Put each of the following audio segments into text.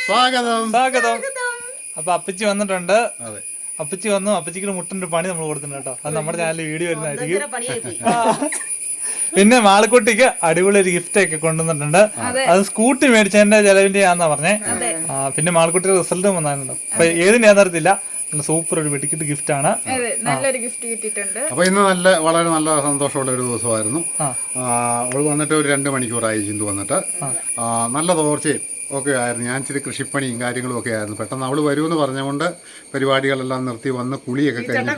സ്വാഗതം. അപ്പൊ അപ്പച്ചി വന്നിട്ടുണ്ട്. അപ്പച്ചി വന്നു. അപ്പച്ചിക്ക് മുട്ടന്റെ പണി നമ്മൾ കൊടുത്തിട്ടുണ്ട് കേട്ടോ. അത് നമ്മുടെ ചാനലിൽ വീഡിയോ വരുന്നതായിരിക്കും. പിന്നെ മാളക്കുട്ടിക്ക് അടിപൊളി ഒരു ഗിഫ്റ്റ് ഒക്കെ കൊണ്ടുവന്നിട്ടുണ്ട്. അത് സ്കൂട്ടി മേടിച്ചതിന്റെ ചെലവിന്റെ ആന്നാ പറഞ്ഞേ. പിന്നെ മാളക്കുട്ടിയുടെ റിസൾട്ടും വന്നായിരുന്നു. അപ്പൊ ഏതിന്റെ ആണെന്നറിയത്തില്ല. സൂപ്പർ ഒരു വെടിക്കിട്ട് ഗിഫ്റ്റ് ആണ്. നല്ലൊരു ഗിഫ്റ്റ് കിട്ടിയിട്ടുണ്ട്. അപ്പൊ ഇന്ന് വളരെ നല്ല സന്തോഷമുള്ള ഒരു ദിവസമായിരുന്നു. അവള് വന്നിട്ട് ഒരു 2 മണിക്കൂറായി ചിന്തു വന്നിട്ട്. നല്ല തോർച്ചയും ഒക്കെ ആയിരുന്നു. ഞാൻ ഇച്ചിരി കൃഷിപ്പണിയും കാര്യങ്ങളും ഒക്കെ ആയിരുന്നു. പെട്ടെന്ന് അവള് വരുമെന്ന് പറഞ്ഞുകൊണ്ട് പരിപാടികളെല്ലാം നിർത്തി വന്ന് കുളിയൊക്കെ കഴിഞ്ഞിട്ട്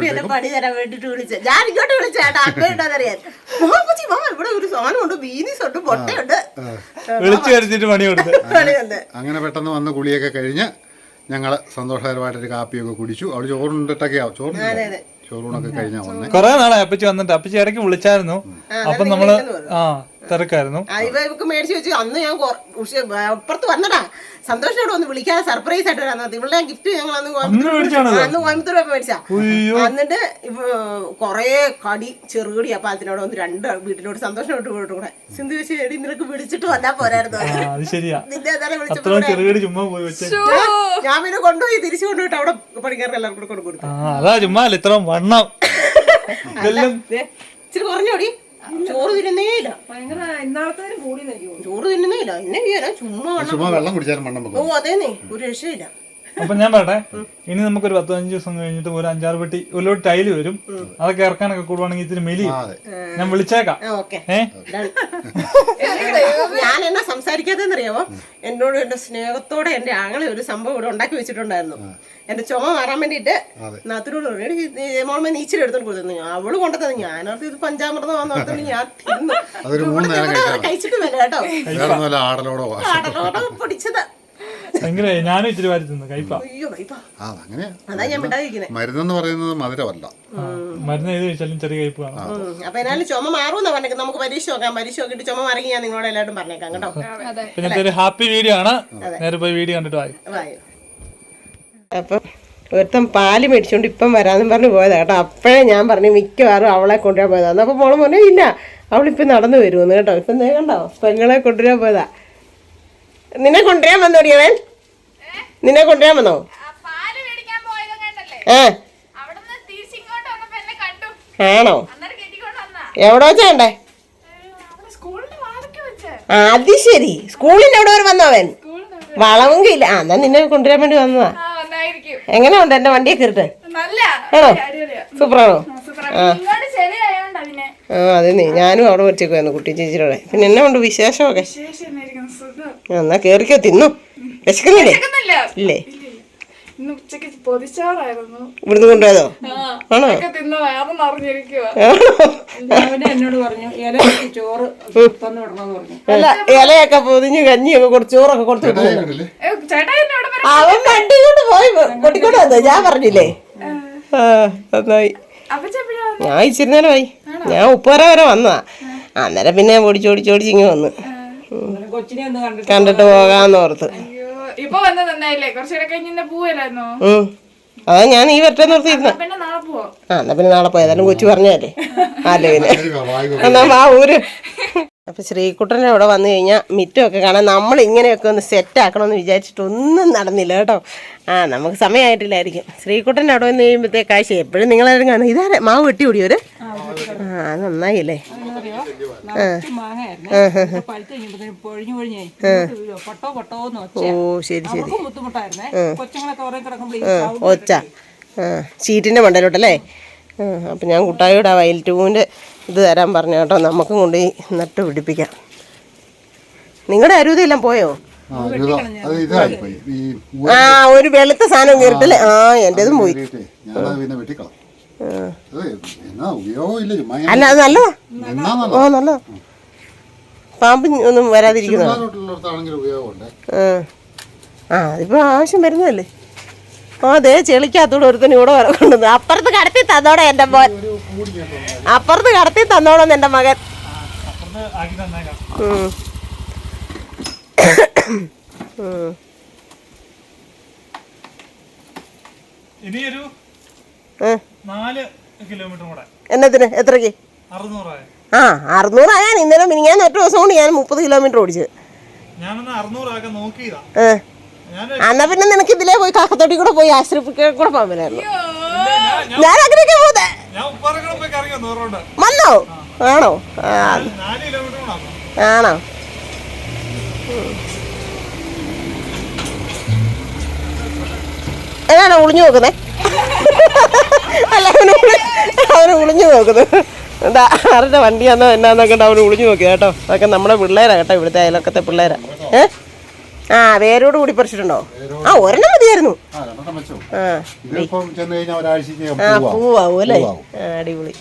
അങ്ങനെ പെട്ടെന്ന് വന്ന് കുളിയൊക്കെ കഴിഞ്ഞ് ഞങ്ങൾ സന്തോഷകരമായിട്ടൊരു കാപ്പിയൊക്കെ കുടിച്ചു. അവള് ചോറുണ്ടിട്ടൊക്കെയാവും. ചോറൂണൊക്കെ കഴിഞ്ഞാ വന്നേ. കൊറേ നാളെ അപ്പച്ചി വന്നിട്ട്. അപ്പച്ചി ഇടയ്ക്ക് വിളിച്ചായിരുന്നു. അപ്പൊ നമ്മള് തിരക്കായിരുന്നു. ഇവക്ക് മേടിച്ചു വെച്ചു. അന്ന് ഞാൻ അപ്പുറത്ത് വന്നടാ. സന്തോഷത്തോടെ ഒന്ന് വിളിക്കാതെ സർപ്രൈസ് ആയിട്ട് വരാൻ ഇവളുടെ ഗിഫ്റ്റ് ഞങ്ങൾ അന്ന് കോയമ്പത്തൂർ മേടിച്ചാ. എന്നിട്ട് കൊറേ കടി ചെറുകടി. അപ്പൊ അതിനോട് ഒന്ന് 2 വീട്ടിലോട്ട് സന്തോഷമായിട്ട് പോയിട്ട് കൂടെ സിന്ധു വെച്ച് എടി നിനക്ക് വിളിച്ചിട്ട് വന്നാ പോരായിരുന്നു. ഞാൻ പിന്നെ കൊണ്ടുപോയി തിരിച്ചു കൊണ്ടുപോയിട്ട് അവിടെ പണിക്കാർക്ക് എല്ലാവർക്കും കൂടെ കൊടുക്കും. ഇച്ചിരി കുറഞ്ഞോടി. ചോറ് തിന്നുന്നേയില്ല. ചോറ് തിന്നുന്നേയില്ല. എന്നെ ചുമ്മാ വെള്ളം കുടിച്ചാലും മണ്ണം. ഓ അതേന്നേ ഒരു രക്ഷയില്ല. അപ്പൊ ഞാൻ പറയട്ടെ, ഇനി നമുക്കൊരു 15 ദിവസം കഴിഞ്ഞിട്ട് ഒരു 5-6 പെട്ടി ഒരു ടൈല് വരും. അതൊക്കെ ഇറക്കാനൊക്കെ കൂടുവാണെങ്കിൽ ഇത്തിരി മെലി ഞാൻ വിളിച്ചേക്കാം. ഞാൻ എന്നാ സംസാരിക്കാതെന്നറിയാവോ, എന്നോട് എന്റെ സ്നേഹത്തോടെ എന്റെ ആങ്ങളെ ഒരു സംഭവം ഇവിടെ ഉണ്ടാക്കി വെച്ചിട്ടുണ്ടായിരുന്നു. എന്റെ ചുമ മാറാൻ വേണ്ടിട്ട് നാത്തിനോട് മോളെ നീച്ചിൽ എടുത്തോണ്ട് കൊടുത്തു. അവള് കൊണ്ടുതന്നു. ഞാനത് ഇത് പഞ്ചാമൃതം വന്നോർത്തോണ്ട് ഞാൻ തിന്നു. കഴിച്ചിട്ട് വല്ല കേട്ടോ. ആടലോടോ പൊടിച്ചത്. ഞാനും ഇച്ചിരി വാരി തിന്നു. മരുന്നെന്ന് പറയുന്നത് മധുരമല്ല. മരുന്ന് ഏത് കഴിച്ചാലും ചെറിയ കയ്പ് കാണാം. അപ്പൊ എന്നാലും ചുമ മാറുമെന്നാ പറഞ്ഞേ. നമുക്ക് പരീക്ഷ നോക്കാം. പരീക്ഷ നോക്കിട്ട് ചുമ മാറി ഞാൻ നിങ്ങളോട് എല്ലാവരും പറഞ്ഞേക്കാം കേട്ടോ. പിന്നെ ഒരു ഹാപ്പി വീഡിയോ ആണ്. നേരെ പോയി വീഡിയോ കണ്ടിട്ട് വായി. അപ്പൊ ഒരുത്തം പാല് മേടിച്ചോണ്ട് ഇപ്പം വരാമെന്ന് പറഞ്ഞ് പോയതാ കേട്ടോ. അപ്പോഴേ ഞാൻ പറഞ്ഞു മിക്കവാറും അവളെ കൊണ്ടുവരാൻ പോയതാ. അപ്പൊ മോള് പറഞ്ഞു ഇല്ല അവളിപ്പം നടന്നു വരുമെന്ന് കേട്ടോ. ഇപ്പം കണ്ടോ പെങ്ങളെ കൊണ്ടുവരാൻ പോയതാ. നിന്നെ കൊണ്ടുവരാൻ വന്നോടിയവൻ? നിന്നെ കൊണ്ടുവരാൻ വന്നോ? ആണോ? എവിടെ വെച്ചാണ്ടേ? അത് ശരി. സ്കൂളിന്റെ അവിടെ വരെ വന്നവൻ വളവെങ്കിൽ ഇല്ല. എന്നാ നിന്നെ കൊണ്ടുവരാൻ വേണ്ടി വന്നതാ. എങ്ങനെ ഉണ്ട് എന്റെ വണ്ടിയൊക്കെ ഇട്ട്? ആണോ? സൂപ്പറാണോ? അതെ നീ ഞാനും അവിടെ വെച്ചേക്ക് വന്നു കുട്ടി ചേച്ചിയുടെ. പിന്നെ എന്നെ കൊണ്ട് വിശേഷമൊക്കെ? എന്നാ കേറിക്കോ തിന്നു. വിശക്കുന്നില്ലേ? ഇല്ലേ? ഇവിടുന്ന് കൊണ്ടുപോയതോ? ആണോ? അല്ല ഇലയൊക്കെ പൊതിഞ്ഞ് കഞ്ഞിയൊക്കെ കൊടുത്ത് ചോറൊക്കെ കൊടുത്തു. അവൻ വണ്ടി കൊണ്ട് പോയി കൊട്ടിക്കൊണ്ട് വന്നോ? ഞാൻ പറഞ്ഞില്ലേ? നന്നായി. ഞാൻ ഇച്ചിരി നേരമായി. ഞാൻ ഉപ്പുവര വരെ വന്നതാ. അന്നേരം പിന്നെ ഓടിച്ചോടിച്ച് ഇങ്ങനെ വന്ന് കണ്ടിട്ട് പോകാന്നോർത്ത്. അതാ ഞാൻ ഈ വരട്ടെ നിർത്തിയിരുന്ന. എന്നാ പിന്നെ നാളെ പോയതാലും കൊച്ചു പറഞ്ഞല്ലേ. അല്ലേ പിന്നെ എന്നാ ആ ഊര്. അപ്പൊ ശ്രീകുട്ടനെ അവിടെ വന്നു കഴിഞ്ഞാൽ മിറ്റമൊക്കെ കാണാൻ നമ്മൾ ഇങ്ങനെയൊക്കെ ഒന്ന് സെറ്റ് ആക്കണമെന്ന് വിചാരിച്ചിട്ട് ഒന്നും നടന്നില്ല കേട്ടോ. നമുക്ക് സമയമായിട്ടില്ലായിരിക്കും. ശ്രീകുട്ടൻ്റെ അവിടെ വന്ന് കഴിയുമ്പോഴത്തേക്ക് കാഴ്ച എപ്പോഴും നിങ്ങളാരും കാണും. ഇതാരെ മാവ് വെട്ടി ഓടിയവര്? അത് നന്നായില്ലേ? ഓ ശരി ശരി. ഒച്ച ഷീറ്റിന്റെ മണ്ടയിലോട്ടല്ലേ? അപ്പം ഞാൻ കുട്ടായിയുടെ വയൽ ട്യൂബിൻ്റെ ഇത് തരാൻ പറഞ്ഞു കേട്ടോ. നമുക്കും കൊണ്ട് നട്ട് പിടിപ്പിക്കാം. നിങ്ങളുടെ അരുതെല്ലാം പോയോ? ഒരു വെളുത്ത സാധനം കയറിട്ടല്ലേ? എന്റേതും പോയി. അല്ല അത് നല്ലതാ. ഓ നല്ലതാ. പാമ്പ് ഒന്നും വരാതിരിക്കുന്ന. അതിപ്പോ ആവശ്യം വരുന്നതല്ലേ. അതെ ചെളിക്കകത്തൂടെ ഒരുത്തന് ഇവിടെ കൊണ്ടുവന്നു. അപ്പുറത്ത് കടത്തി തന്നോടെ എന്റെ മോൻ. അപ്പുറത്ത് കടത്തി തന്നോടെന്ന് എന്റെ മകൻ. ഇനിയൊരു 4 കിലോമീറ്റർ കൂടെ. എന്നത്തിന്? എത്രക്ക്? 600. 600 ആയാൽ ഇന്നലെ മിനിങ്ങാൻ ഒറ്റ ദിവസം കൊണ്ട് ഞാൻ 30 കിലോമീറ്റർ ഓടിച്ചത്. ഞാനൊന്ന് 600 ആക്കാൻ നോക്കിയതാ. എന്നാ പിന്നെ നിനക്ക് ഇതിലേ പോയി കാക്കത്തോട്ടി കൂടെ പോയി ആശ്രയിപ്പിക്കാൻ കൂടെ പോകാൻ പറ്റില്ലായിരുന്നു. ഞാൻ അങ്ങനെയൊക്കെ പോകുന്നേ. വന്നോ? ആണോ? ആണോ? ഏതാണോ ഒളിഞ്ഞു നോക്കുന്നേ? അല്ല അവന് ഒളിഞ്ഞു നോക്കുന്നത്. എന്താ ആരുടെ വണ്ടിയാന്നോ എന്നാന്നൊക്കെ അവന് ഒളിഞ്ഞു നോക്കി കേട്ടോ. അതൊക്കെ നമ്മുടെ പിള്ളേരാ കേട്ടോ, ഇവിടുത്തെ അയലൊക്കത്തെ പിള്ളേരാ. ആ വേരോട് കൂടി പറിച്ചിട്ടുണ്ടോ? ആ ഒരെണ്ണം മതിയായിരുന്നു. പൂവാവും അല്ലേ? അടിപൊളി.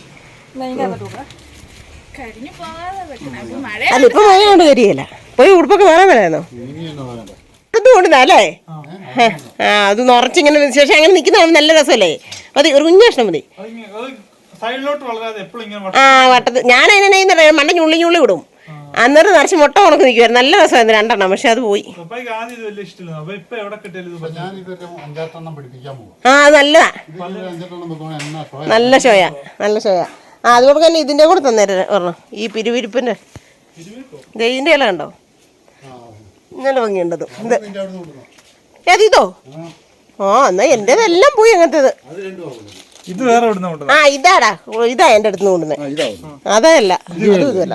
അല്ല ഇപ്പൊ മഴ കൊണ്ട് കരിയല്ല. പോയി ഉടുപ്പൊക്കെ വേറെ വേണോ? കൊണ്ടുവന്നല്ലേ? ആ അത് നിറച്ചിങ്ങനെ ശേഷം അങ്ങനെ നിൽക്കുന്ന നല്ല രസമല്ലേ? മതി ഒരു കുഞ്ഞു കഷ്ണം മതി. ആ വട്ടത്ത് ഞാൻ അതിനെ മണ്ട ഞുള്ളി വിടും. അന്നേരം നിറച്ച് മുട്ട ഉണക്ക് നിൽക്കുമായിരുന്നു. നല്ല രസമായിരുന്നു 2 എണ്ണം. പക്ഷെ അത് പോയി. ആ അത് നല്ലതാ, നല്ല ഷോയ, നല്ല ഷോയ. ആ അതുകൊണ്ട് തന്നെ ഇതിന്റെ കൂടെ തന്നേരം പറഞ്ഞു. ഈ പിരിവിരിപ്പിന്റെ ഇതിന്റെ ഇല കണ്ടോ? നല്ല ഭംഗിയുണ്ടത്. ഏതോ? ആ എന്നാ എന്റേതെല്ലാം പോയി അങ്ങനത്തേത്. ആ ഇതാടാ, ഇതാ എന്റെ അടുത്ത് കൊണ്ടുവന്നേ. അതല്ല ഇതല്ല.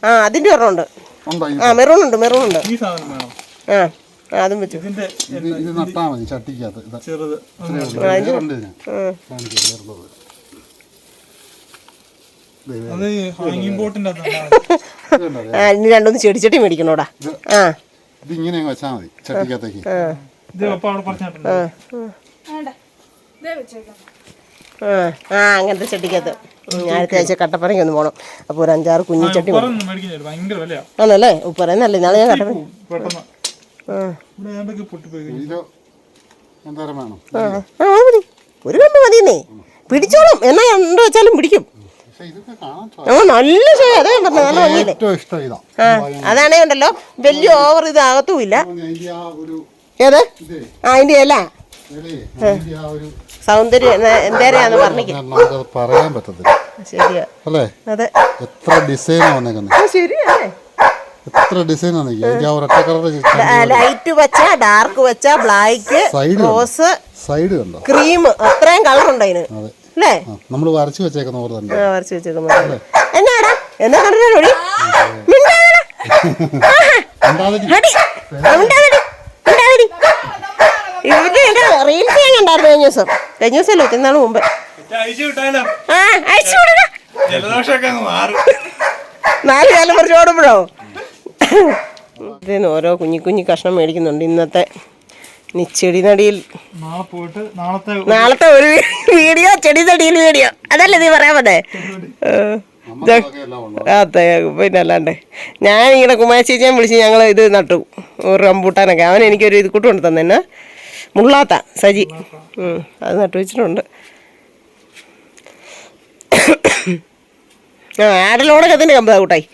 ആ അതിന്റെ ഒരെണ്ണമുണ്ട്. ആ മെറൂണുണ്ട്. ആ അതും വെച്ചു. ഇനി രണ്ടൊന്ന് ചെടിച്ചട്ടി മേടിക്കണോടാ. ആ ആ അങ്ങനത്തെ ചട്ടിക്കകത്ത് അടുത്ത ആഴ്ച കട്ടപ്പനയ്ക്ക് ഒന്ന് പോകണം. അപ്പോൾ ഒരു 5-6 കുഞ്ഞിച്ചട്ടി ആണല്ലേ? ഉപ്പറന്നല്ലേ നാളെ ഞാൻ കട്ടപ്പന. മതി, ഒരു കമ്പ് മതിയെന്നേ. പിടിച്ചോളും എന്നാ എന്ത് വെച്ചാലും പിടിക്കും. നല്ല ഷോ. അതാ ഞാൻ പറഞ്ഞത്, നല്ല ഭംഗിയില്ലേ? അതാണേ ഉണ്ടല്ലോ വലിയ ഓവർ ഇതാകത്തും ഇല്ല. ഏത്? ആ അതിന്റെ ഇല സൗന്ദര്യം എന്തേരെയാന്ന് പറഞ്ഞിരിക്കും. പറയാൻ പറ്റത്തില്ല. ശരിയാ അല്ലേ? അതെ. എത്ര ഡിസൈനാ വന്നേക്കുന്നത്. ശരിയല്ലേ? എത്ര ഡിസൈനാണ്. ലൈറ്റ് വെച്ച, ഡാർക്ക് വെച്ച, ബ്ലാക്ക്, റോസ്, സൈഡ് കണ്ടോ, ക്രീം, അത്രയും കളർ ഉണ്ട് അതിന് അല്ലേ? നമ്മൾ വരച്ചു വെച്ചേക്കുന്ന പോലെ തന്നെ. വരച്ചു വെച്ചേക്കുന്ന എന്നാടാ എന്നാ കണ്ടിട്ട് ഇവിടെ റീൽസ് ഞാൻ കണ്ടായിരുന്നു കഴിഞ്ഞ ദിവസമല്ലോ തിന്നാണ് മുമ്പ്. ആ അയച്ചു കൊടുക്ക. 4 കാലം പറിച്ച് ഓടുമ്പോഴോ ഇതിന് ഓരോ കുഞ്ഞി കഷ്ണം മേടിക്കുന്നുണ്ട്. ഇന്നത്തെ ചെടി നടിയിൽ നാളത്തെ ഒരു വീഡിയോ, ചെടി നടിയിൽ വീഡിയോ, അതല്ലേ നീ പറയാൻ പറ്റേ? അതെ പിന്നെ അല്ലാണ്ട് ഞാനിങ്ങനെ കുമാരച്ചേച്ചിയെ വിളിച്ച് ഞങ്ങൾ ഇത് നട്ടു, ഒരു റംബൂട്ടാനൊക്കെ. അവൻ എനിക്കൊരു ഇത് കൂട്ട് കൊണ്ട് തന്നെ മുള്ളാത്ത സജി, അത് നട്ടു വെച്ചിട്ടുണ്ട്. ആ ആടലോടൊക്കെ അതിൻ്റെ കമ്പതാ കൂട്ടായി.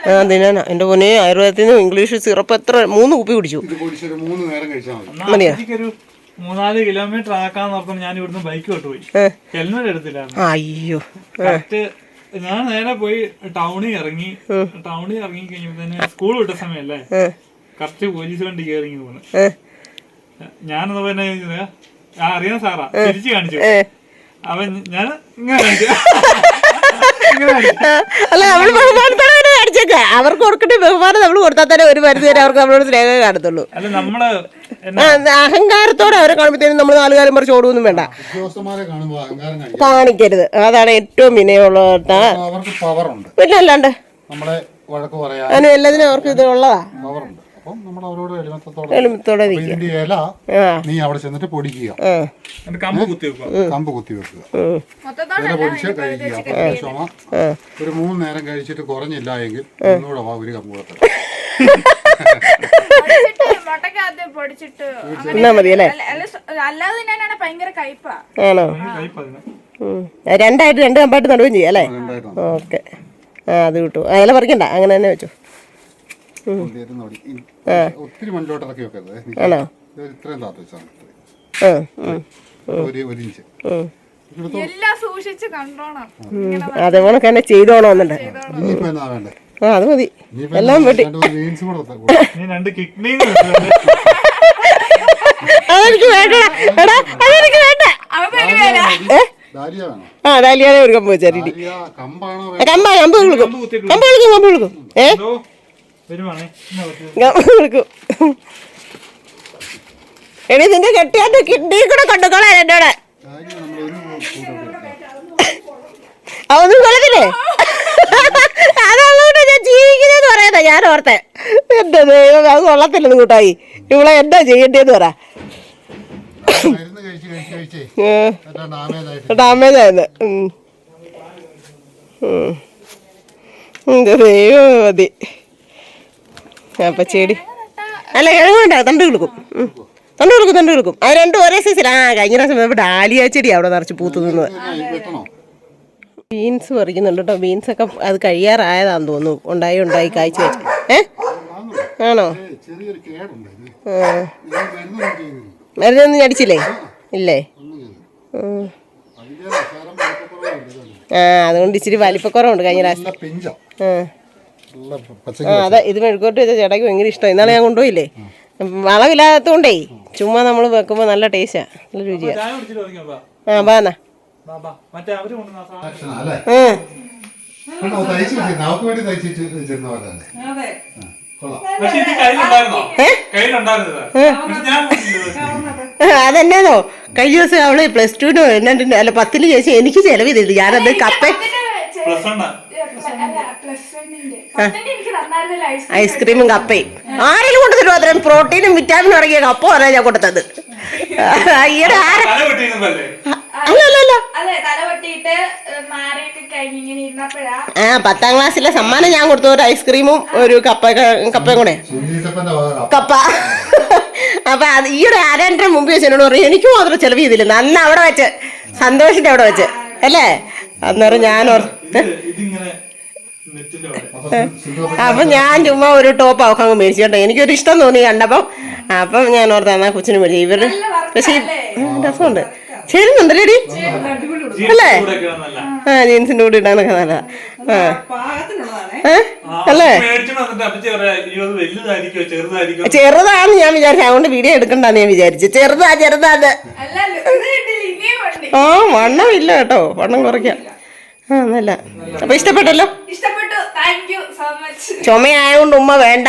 ആ തിന്നാനാ എൻ്റെ പൊന്നെ. ആയുർവേദത്തിൽ നിന്ന് ഇംഗ്ലീഷ് സിറപ്പ് എത്ര 3 കുപ്പി കുടിച്ചു. മതിയാ? 3-4 കിലോമീറ്റർ ആക്കാന്ന് ഓർക്കുന്നു. ഞാൻ ഇവിടുന്ന് ബൈക്ക് കൊണ്ടുപോയി, ഹെൽമെറ്റ് എടുത്തില്ല. അയ്യോ. ഞാൻ നേരെ പോയി ടൗണിൽ ഇറങ്ങി കഴിഞ്ഞപ്പോ തന്നെ സ്കൂൾ വിട്ട സമയല്ലേ, കറക്റ്റ് പോലീസ് വണ്ടി കയറി പോണ്. ഞാനെന്ന് പറഞ്ഞ അറിയാൻ സാറാ തിരിച്ചു കാണിച്ചു. അവൻ ഞാൻ ഇങ്ങനെ കാണിച്ചു. അല്ല നമ്മൾ ബഹുമാനത്തോടെ കാണിച്ചേക്ക. അവർക്ക് കൊടുക്കട്ടെ ബഹുമാനം നമ്മൾ കൊടുത്താൽ തന്നെ ഒരു പരിധി വരെ അവർക്ക് നമ്മളോട് സ്നേഹം കാണത്തുള്ളൂ. അഹങ്കാരത്തോടെ അവരെ കാണുമ്പോഴത്തേനും നമ്മൾ 4 കാലം പറിച്ച് ഓടുവൊന്നും വേണ്ട, കാണിക്കരുത്. അതാണ് ഏറ്റവും വിനയമുള്ള. പിന്നെ അല്ലാണ്ട് അതിന് എല്ലാത്തിനും അവർക്ക് ഇത് ഉള്ളതാ. എളിമത്തോടെ നീ അവിടെ ചെന്നിട്ട് പൊടിക്കുക, കമ്പ് കുത്തി വെക്കുക, പൊടിച്ച് കഴിക്കുക. ഒരു 3 നേരം കഴിച്ചിട്ട് കുറഞ്ഞില്ല എങ്കിൽ ഒന്നുകൂടെ വാ ഒരു കമ്പ് കൊടുത്ത മതി അല്ലേ? ആണോ? 2 കമ്പായിട്ട് നടുകയും ചെയ്യാം അല്ലേ? ഓക്കെ. ആ അത് കിട്ടും. അതിലെ പറിക്കണ്ട, അങ്ങനെ തന്നെ വെച്ചു. ഒത്തിരി മണ്ണിലോട്ടിറക്കി വെക്കരുത്. ഇത്രയും താത്ത വെച്ചാൽ എല്ലാം സൂക്ഷിച്ച് കണ്ടോണം. അതേപോലെ തന്നെ ചെയ്തോണം. ഇനിയിപ്പോ എന്നാ വേണ്ടേ? ആ അത് മതി, എല്ലാം വെട്ടി. ജീൻസ് കൂടെ കൊടുത്താ. നീ 2 കിഡ്നി അതെനിക്ക് വേണ്ടടാ, എടാ അതെനിക്ക് വേണ്ട. ഡാലിയ വേണോ? ആ ഡാലിയാനെ ഒരു കമ്പ് വെച്ചാൽ ഡാലിയ കമ്പാണോ? കമ്പ് വിളിക്കും. വരുവാണേ കമ്പ് വിളിക്കും. എടി നിന്റെ കെട്ടിയാന്റെ കിഡ്നി കൂടെ കൊണ്ടുകൊള്ളാൻ എന്നോട്. അതൊന്നും കൊള്ളത്തില്ലേ? അതുകൊണ്ട് ഞാൻ ജീവിക്കുന്നതെന്ന് പറയണ്ട. ഞാൻ ഓർത്തെ എന്റെ ദൈവം അത് കൊള്ളത്തില്ലെന്ന് കൂട്ടായി. ഇവിടെ എന്താ ചെയ്യേണ്ടതെന്ന് പറ. ഡാമേജ് ആയത്. ദൈവം മതി. അപ്പൊ ചെടി അല്ല കിഴങ്ങുണ്ട, തണ്ട് കൊടുക്കും. തണ്ട് കൊടുക്കും. അത് രണ്ടും ഒരേ സൈസിൽ. ആ കഴിഞ്ഞ പ്രാവശ്യം ഡാലിയ ചെടി അവിടെ നിറച്ച് പൂത്തു നിന്നത്. ബീൻസ് പറിക്കുന്നുണ്ട് കേട്ടോ. ബീൻസൊക്കെ അത് കഴിയാറായതാന്ന് തോന്നുന്നു. ഉണ്ടായി കായ്ച്ചു വെച്ചു. ആണോ? മരുന്നൊന്നും അടിച്ചില്ലേ? ഇല്ലേ? ആ അതുകൊണ്ട് ഇച്ചിരി വലിപ്പക്കുറവുണ്ട് കഴിഞ്ഞ പ്രാവശ്യം. അതെ, ഇത് മെഴുക്കോട്ട് വെച്ച ചേട്ടാക്ക് ഭയങ്കര ഇഷ്ടം. ഇന്നാളെ ഞാൻ കൊണ്ടുപോയില്ലേ, വളമില്ലാത്തതുകൊണ്ടേ ചുമ്മാ നമ്മൾ വെക്കുമ്പോൾ നല്ല ടേസ്റ്റാ, നല്ല രുചിയാ. ആ ബാന്നാ അതെന്നാന്നോ കഴിഞ്ഞ ദിവസം അവള് +2 അല്ല 10 ചേച്ചി എനിക്ക് ചെലവ് ചെയ്തില്ല. ഞാനത് ഐസ്ക്രീമും കപ്പയും ആരെങ്കിലും കൊണ്ടുതരും. അത്രയും പ്രോട്ടീനും വിറ്റാമിനും ഇറങ്ങിയ കപ്പ പറയാൻ ഞാൻ കൊണ്ടുതന്നത്. ഈയിടെ അല്ലല്ല 10ാം ക്ലാസ്സിലെ സമ്മാനം ഞാൻ കൊടുത്തു. ഒരു ഐസ്ക്രീമും ഒരു കപ്പയും കൂടെ. കപ്പ. അപ്പൊ ഈയിടെ ആരാൻ്റെ മുമ്പ് വെച്ച് എന്നോട് പറയും എനിക്ക് മാത്രം ചെലവ് ചെയ്തില്ല. അന്ന് അവിടെ വെച്ച് സന്തോഷിന്റെ അവിടെ വെച്ച് അല്ലേ? അന്നേരം ഞാൻ അപ്പൊ ഞാൻ ചുമ്മാ ഒരു ടോപ്പ് അവക്കങ്ങ് മേടിച്ചു കേട്ടോ. എനിക്കൊരു ഇഷ്ടം തോന്നി കണ്ടപ്പം. അപ്പം ഞാൻ ഓർത്ത് എന്നാ കൊച്ചിന് മേടിച്ചു. ഇവര് പക്ഷേ രസമുണ്ട്, ചേരുന്നുണ്ടല്ലേടി അല്ലേ? ആ ജീൻസിന്റെ കൂടെ ഇടാനൊക്കെ നല്ലതാ. അല്ലേ? ചെറുതാന്ന് ഞാൻ വിചാരിച്ചു. അതുകൊണ്ട് വീഡിയോ എടുക്കണ്ടെന്ന് ഞാൻ വിചാരിച്ചു. ചെറുതാന്ന്. ആ വണ്ണം ഇല്ല കേട്ടോ, വണ്ണം കുറയ്ക്കാം. ആ നല്ല. അപ്പൊ ഇഷ്ടപ്പെട്ടല്ലോ? ചുമയായോണ്ട് ഉമ്മ വേണ്ട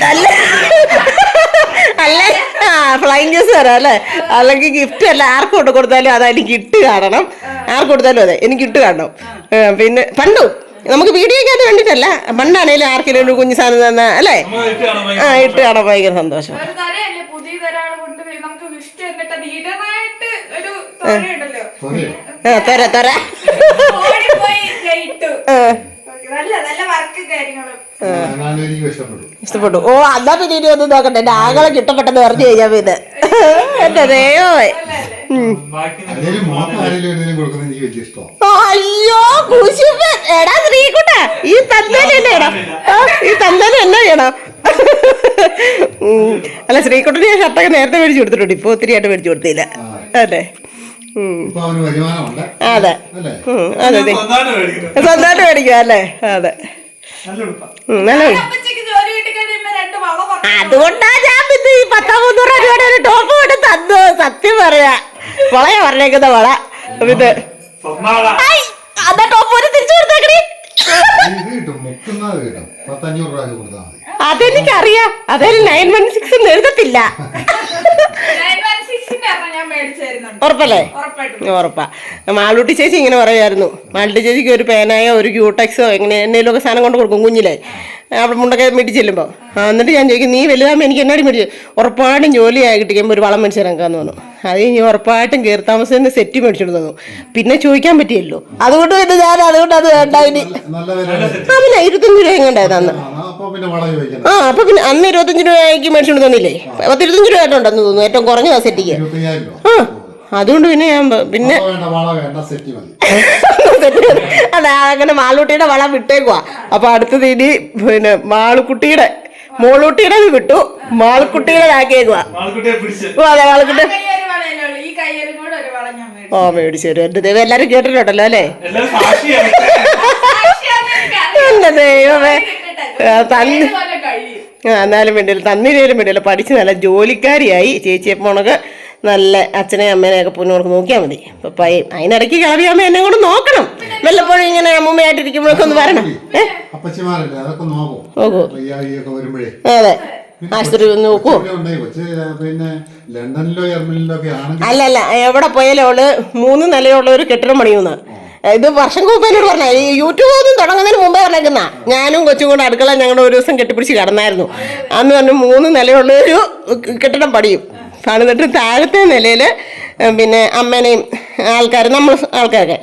അല്ലേ? ആ ഫ്ലൈങ് ജ്യൂസ് തരാം അല്ലേ? അല്ലെങ്കിൽ ഗിഫ്റ്റ് അല്ല, ആർക്ക് കൊണ്ട് കൊടുത്താലും അത് എനിക്ക് ഇട്ട് കാണണം. ആർക്ക് കൊടുത്താലും അതെ എനിക്ക് ഇട്ട് കാണണം. പിന്നെ പണ്ടും നമുക്ക് വീഡിയോക്കകത്ത് വേണ്ടിട്ടല്ല, പണ്ടാണേലും ആർക്കെങ്കിലും ഒരു കുഞ്ഞു സാധനം തന്ന അല്ലേ? ആ ഇട്ട് കാണാൻ ഭയങ്കര സന്തോഷം. തൊര ഇഷ്ടപ്പെട്ടു. ഓ എന്നാ പിന്നെ ഇനി ഒന്നും നോക്കട്ടെ. എന്റെ ആകളെ കിട്ടപ്പെട്ടെന്ന് പറഞ്ഞു കഴിഞ്ഞാ പിന്നെ എന്റെ ദൈവമേ. അയ്യോ കുശുമ്പൻ. എടാ ശ്രീകുട്ട, ഈ തന്തേനെ എന്നാ ചെയ്യണം? അല്ല ശ്രീകുട്ടന് ഞാൻ ഷർട്ടൊക്കെ നേരത്തെ മേടിച്ചു കൊടുത്തിട്ടുണ്ട്. ഇപ്പൊ ഒത്തിരി ആയിട്ട് മേടിച്ചു കൊടുത്തില്ല അല്ലേ? അതെ അതെ സ്വന്തമായിട്ട് മേടിക്കുക അല്ലേ? അതെ അതുകൊണ്ടാ ഞാൻ പിന്നെ ഈ 100-300 രൂപയുടെ ഒരു ടോപ്പ് കൊണ്ട് തന്നു. സത്യം പറയാ, വളയാ പറഞ്ഞേക്കുന്ന വള. പിന്നെ അതാ ടോപ്പ് ഒരു തിരിച്ചു കൊടുത്തേക്കണേ. അതെനിക്കറിയാം. അതായത് 916 എഴുതത്തില്ല. ഉറപ്പല്ലേ? ഉറപ്പാ. മാളൂട്ടി ചേച്ചി ഇങ്ങനെ പറയായിരുന്നു. മാളൂട്ടി ചേച്ചിക്ക് ഒരു പേനായോ ഒരു ക്യൂടെക്സോ എങ്ങനെ എന്തെങ്കിലും ഒക്കെ സാധനം കൊണ്ട് കൊടുക്കും കുഞ്ഞിലെ. അവിടെ മുണ്ടൊക്കെ മേടിച്ച് ചെല്ലുമ്പോൾ. എന്നിട്ട് ഞാൻ ചോദിക്കും നീ വലുതാകുമ്പോൾ എനിക്ക് എന്നാടി മേടിച്ചു? ഉറപ്പായിട്ടും ജോലിയായി കിട്ടിക്കുമ്പോൾ ഒരു വളം മേടിച്ച് ഇറക്കാന്ന് തോന്നുന്നു. അത് കഴിഞ്ഞ് ഉറപ്പായിട്ടും കയറി താമസം സെറ്റ് മേടിച്ചിട്ട് തന്നു. പിന്നെ ചോദിക്കാൻ പറ്റിയല്ലോ. അതുകൊണ്ട് പിന്നെ ഞാൻ അതുകൊണ്ട് അത് വേണ്ട. ഇനി പിന്നെ 25 രൂപ എങ്ങണ്ടായിരുന്നു അന്ന്. ആ അപ്പൊ പിന്നെ അന്ന് 25 രൂപയ്ക്ക് മേടിച്ചോണ്ട് തന്നില്ലേ? 25 രൂപ ആയിട്ടുണ്ടെന്ന് തോന്നുന്നു ഏറ്റവും കുറഞ്ഞ സെറ്റിക്ക്. ആ അതുകൊണ്ട് പിന്നെ ഞാൻ പിന്നെ അതെ അങ്ങനെ മാളൂട്ടിയുടെ വളം വിട്ടേക്കുവാ. അപ്പൊ അടുത്തത് ഇനി പിന്നെ മാളുക്കുട്ടിയുടെ മോളൂട്ടിയുടെ വിട്ടു, മാളുക്കുട്ടിയുടെ ആക്കിയേക്കുവാ. അതെ മാളുക്കുട്ടി ഓ മേടിച്ചു തരും. എന്റെ ദൈവം എല്ലാരും കേട്ടിട്ടുണ്ടല്ലോ അല്ലേ? എന്റെ ദൈവമേ എന്നാലും വേണ്ടിയില്ല, തന്നില്ലേലും വേണ്ടിയില്ല, പഠിച്ച് നല്ല ജോലിക്കാരിയായി. ചേച്ചിയെ പോണക്ക് നല്ല അച്ഛനെയും അമ്മേനെയൊക്കെ പൊന്നോർക്ക് നോക്കിയാൽ മതി. പപ്പയും അതിനിടയ്ക്ക് കളവിയാമ്മ എന്നെ കൂടെ നോക്കണം. വല്ലപ്പോഴും ഇങ്ങനെ അമ്മൂമ്മയായിട്ടിരിക്കുമ്പോഴൊക്കെ ഒന്ന് വരണം. അതെ, ആശുപത്രി ഒന്ന് നോക്കൂ. അല്ലല്ല, എവിടെ പോയാലും അവള് 3 നിലയുള്ള ഒരു കെട്ടിടം പണിയുന്ന. ഇത് വർഷം കൂപ്പേനോട് പറഞ്ഞ ഈ യൂട്യൂബ് ഒന്നും തുടങ്ങുന്നതിന് മുമ്പേ പറഞ്ഞേക്കുന്ന. ഞാനും കൊച്ചും കൊണ്ട് അടുക്കള ഞങ്ങളുടെ ഒരു ദിവസം കെട്ടിപ്പിടിച്ച് കിടന്നായിരുന്നു. അന്ന് പറഞ്ഞു 3 നിലയുള്ള ഒരു കെട്ടിടം പണിയും. പണിതിട്ട് താഴത്തെ നിലയിൽ പിന്നെ അമ്മേനെയും ആൾക്കാർ, നമ്മൾ ആൾക്കാരൊക്കെ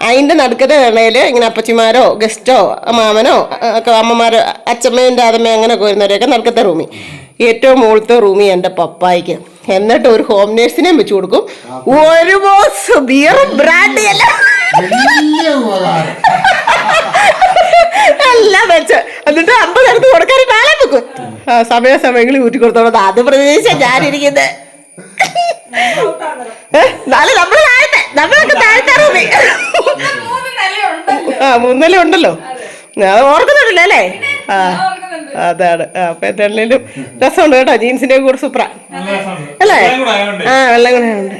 അതിൻ്റെ നടുക്കത്തെ നിലയിൽ ഇങ്ങനെ അപ്പച്ചിമാരോ ഗസ്റ്റോ മാമനോ ഒക്കെ അമ്മമാരോ അച്ഛമ്മയും രാധമ്മയും അങ്ങനെയൊക്കെ വരുന്നവരെയൊക്കെ നടുക്കത്തെ റൂമിൽ. ഏറ്റവും മുകളിലത്തെ റൂമിൽ എൻ്റെ പപ്പായിക്ക്. എന്നിട്ട് ഒരു ഹോം നേഴ്സിനെയും വെച്ച് കൊടുക്കും. ഒരു ബോക്സ് ബിയറും ബ്രാൻഡി എല്ലാം വെച്ച് എന്നിട്ട് 50 എടുത്ത് കൊടുക്കാൻ നാളെ വെക്കും. സമയങ്ങളിൽ ഊറ്റി കൊടുത്തോളൂ. അത് പ്രതീക്ഷിച്ച ഞാനിരിക്കുന്നത്. നാളെ നമ്മളൊക്കെ താഴത്തെ റൂമിൽ 3 നില ഉണ്ടല്ലോ. അത് ഓർക്കുന്നുണ്ടല്ലോ അല്ലേ? അതാണ്. അപ്പൊ എന്തെങ്കിലും രസമുണ്ട് കേട്ടോ. ജീൻസിന്റെ കൂടെ സൂപ്പറാ അല്ലേ? വെള്ളം കൂടെ ഉണ്ട്.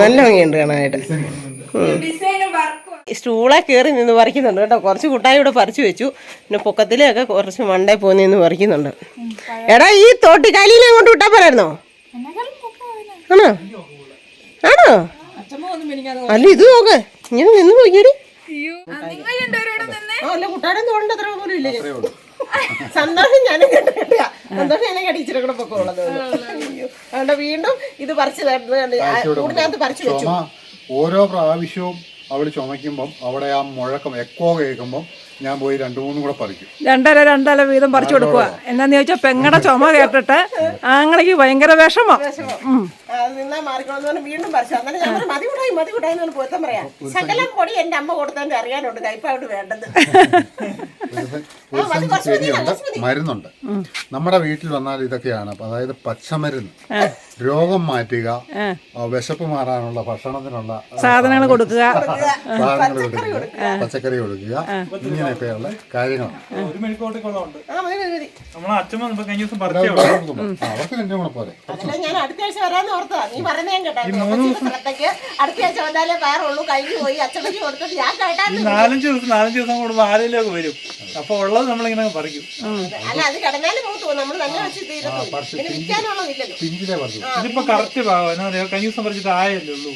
നല്ല ഭംഗിയുണ്ട് കാണാനായിട്ട്. സ്റ്റൂളെ കയറി നിന്ന് പറിക്കുന്നുണ്ട് കേട്ടോ. കുറച്ച് കൂട്ടായി ഇവിടെ പറിച്ചു വെച്ചു. പിന്നെ പൊക്കത്തിലൊക്കെ കുറച്ച് മണ്ടേ പോയി നിന്ന് പറിക്കുന്നുണ്ട്. എടാ, ഈ തോട്ടിക്കാലിനെ കൊണ്ട് വിട്ടാ പോരായിരുന്നോ? ആണോ ആണോ? അല്ല, ഇത് നോക്ക്, ഇങ്ങനെ നിന്ന് പോയിക്കടി. അല്ല, കുട്ടാടെ തോണ്ട അത്ര പോലും ഇല്ലേ. സന്തോഷം ഞാനും കേട്ടാ. സന്തോഷം എന്നെ കടിച്ചിട്ട് കൂടെ പൊക്കമുള്ളത്. അതുകൊണ്ട് വീണ്ടും ഇത് പറിച്ചു കൂടിനകത്ത് പറിച്ചു വെച്ചു. ഓരോ പ്രാവശ്യവും അവള് ചുമക്കുമ്പം അവിടെ ആ മുഴക്കം എക്കോ കേൾക്കുമ്പം ഞാൻ പോയി 2-3 കൂടെ പറിക്കും. 2 വീതം പറിച്ചു കൊടുക്കുക. എന്നാന്ന് ചോദിച്ചാൽ പെങ്ങടെ ചുമ കേട്ടിട്ട് ആങ്ങളേക്ക് ഭയങ്കര വിഷമം. നിന്നാ മാറിക്കോളെന്ന് വീണ്ടും പറിച്ചു. അന്നേരം ഞാൻ മതി കൂട്ടായി പോയത്താൻ പറയാം. ശകലം പൊടി എന്റെ അമ്മ കൊടുത്തതിന്റെ അറിയാനുണ്ട് കയ്പായിട്ട് വേണ്ടത്. മരുന്നുണ്ട് നമ്മുടെ വീട്ടിൽ വന്നാൽ ഇതൊക്കെയാണ്. അതായത് പച്ചമരുന്ന്, രോഗം മാറ്റുക, വിശപ്പ് മാറാനുള്ള ഭക്ഷണത്തിനുള്ള സാധനങ്ങൾ കൊടുക്കുക, പച്ചക്കറി കൊടുക്കുക, ഇങ്ങനെയൊക്കെയുള്ള കാര്യങ്ങളാണ്. അവർക്ക് എന്റെ കൂടെ പോലെ. ഞാൻ അടുത്ത ആഴ്ച വരാന്ന് ഓർത്താ. നീ പറഞ്ഞ ഞാൻ കേട്ടോ. അടുത്ത ആഴ്ച വന്നാലേ വേറുള്ളൂ. കഴിഞ്ഞു പോയി അച്ഛനക്ക് കൊടുത്തിട്ട് ഞാൻ കേട്ടായിരുന്നു. 4 ദിവസം കൂടുമ്പോ ആരെയിലേക്ക് വരും. അപ്പൊ ഉള്ളത് നമ്മളിങ്ങനെ പറിക്കും. അല്ല, അത് കിടന്നാലും പോകും. നമ്മൾ തന്നെ വെച്ച് വിൽക്കാനുള്ളതില്ലല്ലോ. ഇതിപ്പോ കറക്റ്റ് ഭാഗം എന്നാ പറയാ. കഴിഞ്ഞ ദിവസം പറിച്ചിട്ട് ആയല്ലേ ഉള്ളൂ.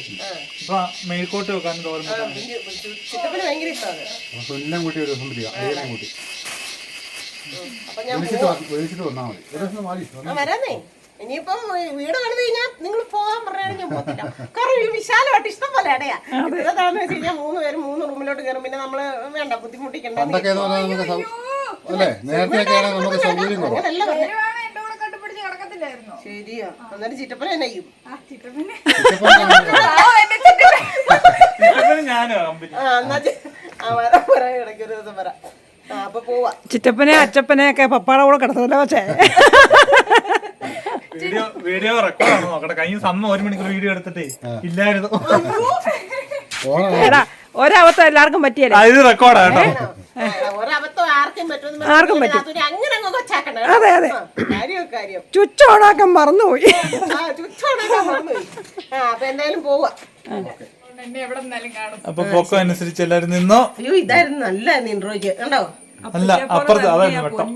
ഇപ്പൊ മേൽക്കോട്ട് വെക്കാൻ തോന്നുന്നു. ഭയങ്കര ഇഷ്ടമാണ്. കൂട്ടി ഒരു ദിവസം വരിക, അയ്യനെ കൂട്ടി വന്നാൽ മതി. വരാന്നേ. ഇനിയിപ്പം വീട് പണിത് കഴിഞ്ഞാൽ നിങ്ങൾ പോകാൻ പറഞ്ഞാൽ ഞാൻ പോകത്തില്ല. കാരണം ഈ വിശാലമായിട്ട് ഇഷ്ടം പോലെ ഇടയാ. ഇതാന്ന് വെച്ച് കഴിഞ്ഞാൽ 3 പേര് 3 റൂമിലോട്ട് കയറും. പിന്നെ നമ്മള് വേണ്ട ബുദ്ധിമുട്ടിക്കണ്ട. ശരിയാ. അന്നേരം ചിറ്റപ്പന തന്നെ ചെയ്യും. ഇടയ്ക്കൊരു ദിവസം വരാം. അപ്പൊ പോവാ. ചിറ്റപ്പനെ അച്ചപ്പനെ ഒക്കെ പപ്പാടെ കൂടെ കിടത്തല്ലോ. പക്ഷേ വീഡിയോ റെക്കോർഡാണ് നോക്കട്ടെ. കഴിഞ്ഞ അമ്മ 1 മണിക്കൂർ വീഡിയോ എടുത്തിട്ടേ ഇല്ലായിരുന്നു. ഒരവസ്ഥ എല്ലാവർക്കും പറ്റിയല്ലേ. ഇത് റെക്കോർഡാട്ടോ. ആർക്കും പറ്റും. അതെ അതെ. ചുച്ച് ഓണാക്കാൻ മറന്നുപോയി. അപ്പൊ എന്തായാലും പോവാ. അപ്പൊ പൊക്കം അനുസരിച്ച് എല്ലാരും നിന്നോ. അയ്യോ, ഇതായിരുന്നു നല്ല ഇൻട്രോയ്ക്ക് കണ്ടോ. അല്ല, അപ്പുറത്ത് അതായിരുന്നു വെട്ടം.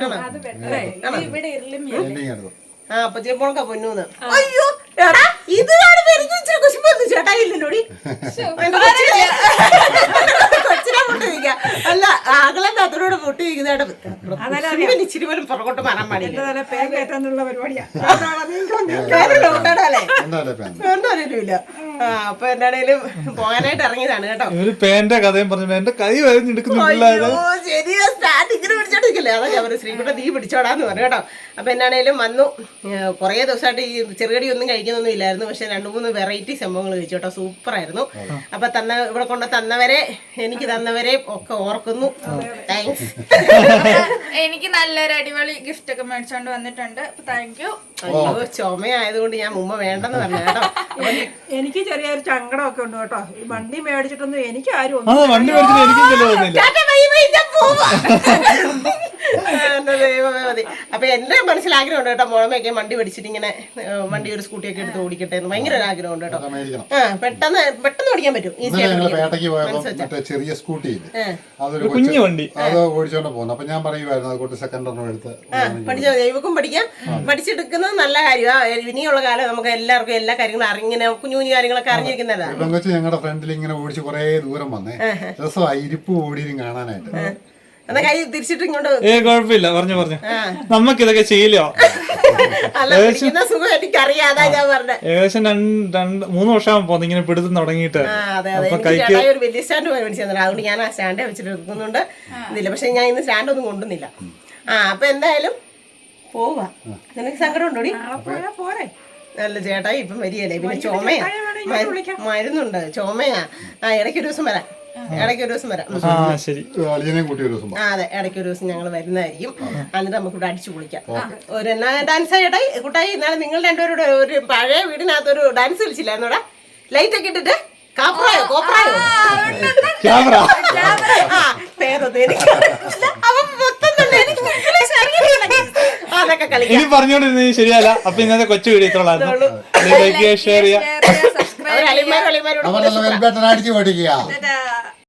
അപ്പച്ചേ പോണക്കാ പൊന്നൂന്ന്. അയ്യോ എടാ, ഇത് ചേട്ടാ ഇല്ലല്ലോടി. കൊച്ചിനെ പൊട്ടിരിക്ക. അല്ല, ആകളെന്താ അതിനോട് പൊട്ടിരിക്കുന്നതായിട്ട് ഇച്ചിരി പോലും പുറകോട്ട് മാറാൻ പാടില്ല. അപ്പൊ എന്താണേലും പോകാനായിട്ട് ഇറങ്ങിയതാണ് കേട്ടോ. ഒരു പേന്റെ കഥയും പറഞ്ഞു. എന്റെ കൈ വരഞ്ഞെടുക്കുന്നില്ല. ശരിയാ, സ്റ്റാൻഡ് ഇങ്ങനെ പിടിച്ചോണ്ടിരിക്കില്ലേ. അതാ ഞാൻ ശ്രീകുട്ട നീ പിടിച്ചോടാന്ന് പറഞ്ഞു കേട്ടോ. അപ്പൊ എന്താണേലും വന്നു. കുറേ ദിവസമായിട്ട് ഈ ചെറുകടി ഒന്നും കഴിക്കുന്നൊന്നും ഇല്ലായിരുന്നു. പക്ഷെ 2-3 വെറൈറ്റി സംഭവങ്ങൾ കഴിച്ചു കേട്ടോ. സൂപ്പറായിരുന്നു. അപ്പൊ ഇവിടെ കൊണ്ട് തന്നവരെ, എനിക്ക് തന്നവരെ ഒക്കെ ഓർക്കുന്നു. താങ്ക്സ്. എനിക്ക് നല്ലൊരു അടിപൊളി ഗിഫ്റ്റ് ഒക്കെ മേടിച്ചോണ്ട് വന്നിട്ടുണ്ട്. Thank you. അയ്യോ ചുമയായതുകൊണ്ട് ഞാൻ മുമ്പ് വേണ്ടെന്ന് പറഞ്ഞു കേട്ടോ. എനിക്ക് ചെറിയൊരു സങ്കടമൊക്കെ ഉണ്ട് കേട്ടോ. ഈ വണ്ടി മേടിച്ചിട്ടൊന്നും എനിക്ക് ആരും ആ വണ്ടി മേടിച്ചിട്ട് എനിക്കും ചെലവൊന്നുമില്ല. ദൈവമേ മതി. അപ്പൊ എന്റെ മനസ്സിലാഗ്രഹമുണ്ട് കേട്ടോ, മോളമ്മയൊക്കെ വണ്ടി പഠിച്ചിട്ട് ഇങ്ങനെ വണ്ടി ഒരു സ്കൂട്ടിയൊക്കെ എടുത്ത് ഓടിക്കട്ടെ എന്ന് ഭയങ്കര ഒരു ആഗ്രഹമുണ്ട് കേട്ടോ. ആ പെട്ടെന്ന് ഓടിക്കാൻ പറ്റും, ഈസി ഞങ്ങള് പേട്ടയ്ക്ക് പോയപ്പോ മറ്റേ ചെറിയ സ്കൂട്ടി അതൊരു കുഞ്ഞു വണ്ടി അത് ഓടിച്ചോണ്ട് പോകുന്നു. അപ്പൊ ഞാൻ പറയുമായിരുന്നു അതുകൊണ്ട് സെക്കൻഡ് റണ്ണർ എടുത്ത് പഠിച്ച ദൈവക്കും പഠിക്കാം. പഠിച്ചെടുക്കുന്നത് നല്ല കാര്യമാണ്. ഇനിയുള്ള കാലം നമുക്ക് എല്ലാവർക്കും എല്ലാ കാര്യങ്ങളും അറിഞ്ഞിങ്ങനെ കുഞ്ഞു കുഞ്ഞു കാര്യങ്ങളൊക്കെ അറിഞ്ഞിരിക്കുന്നതാണ്. ഇപ്പം വെച്ച് ഞങ്ങളുടെ ഫ്രണ്ടിൽ ഇങ്ങനെ ഓടിച്ച് കുറേ ദൂരം വന്നേ, രസമായി ഇരിപ്പ് ഓടിയും കാണാനായിട്ട്. എന്നാ കൈ തിരിച്ചിട്ട് ഇങ്ങോട്ട് കുഴപ്പമില്ല, പറഞ്ഞു നമുക്ക് ഇതൊക്കെ ശീലോ. അല്ല പിടിക്കുന്ന സുഖം എനിക്കറിയാം, അതാ ഞാൻ പറഞ്ഞത്. ഏകദേശം 3 വർഷം ഇങ്ങനെ പിടുത്തം തുടങ്ങിയിട്ട്. അതെ അതെ, എനിക്ക് ഒരു വലിയ സ്റ്റാൻഡ് പോയി മേടിച്ചു തന്നെ, അതുകൊണ്ട് ഞാൻ ആ സ്റ്റാൻഡേ വെച്ചിട്ട് എടുക്കുന്നുണ്ട് ഇതില്ല. പക്ഷെ ഞാൻ ഇന്ന് സ്റ്റാൻഡ് ഒന്നും കൊണ്ടുവന്നില്ല. അപ്പൊ എന്തായാലും പോവാ. നിനക്ക് സങ്കടം ഉണ്ടോടി? പോരെ. നല്ല ചേട്ടായി ഇപ്പം വരികയല്ലേ, പിന്നെ ചുമയാ, മരുന്നുണ്ട്, ചുമയാ. ഇടയ്ക്ക് ഒരു ദിവസം വരാം, ഇടയ്ക്ക് ഒരു ദിവസം വരാം. ശരി, അതെ ഇടയ്ക്ക് ഒരു ദിവസം ഞങ്ങൾ വരുന്നതായിരിക്കും. എന്നിട്ട് നമുക്ക് ഇവിടെ അടിച്ചു പൊളിക്കാം. ഒരു എന്നാ ഡാൻസ് ചേട്ടായി കുട്ടായി, ഇന്നാലും നിങ്ങൾ രണ്ടുപേരുടെ ഒരു പഴയ വീടിനകത്ത് ഒരു ഡാൻസ് കളിച്ചില്ലായിരുന്നോടാ, ലൈറ്റ് ഒക്കെ ഇട്ടിട്ട് കാപ്രായോ കോപ്രായോ അതൊക്കെ കളിക്കാം. ഇനി പറഞ്ഞോണ്ടിരുന്ന ശരിയല്ല. അപ്പൊ ഇന്നത്തെ കൊച്ചു വീഡിയോ ഇത്രയുള്ളായിരുന്നു. ഷെയർ ചെയ്യാം. അലിമാരും അടിച്ചു പഠിക്കുക.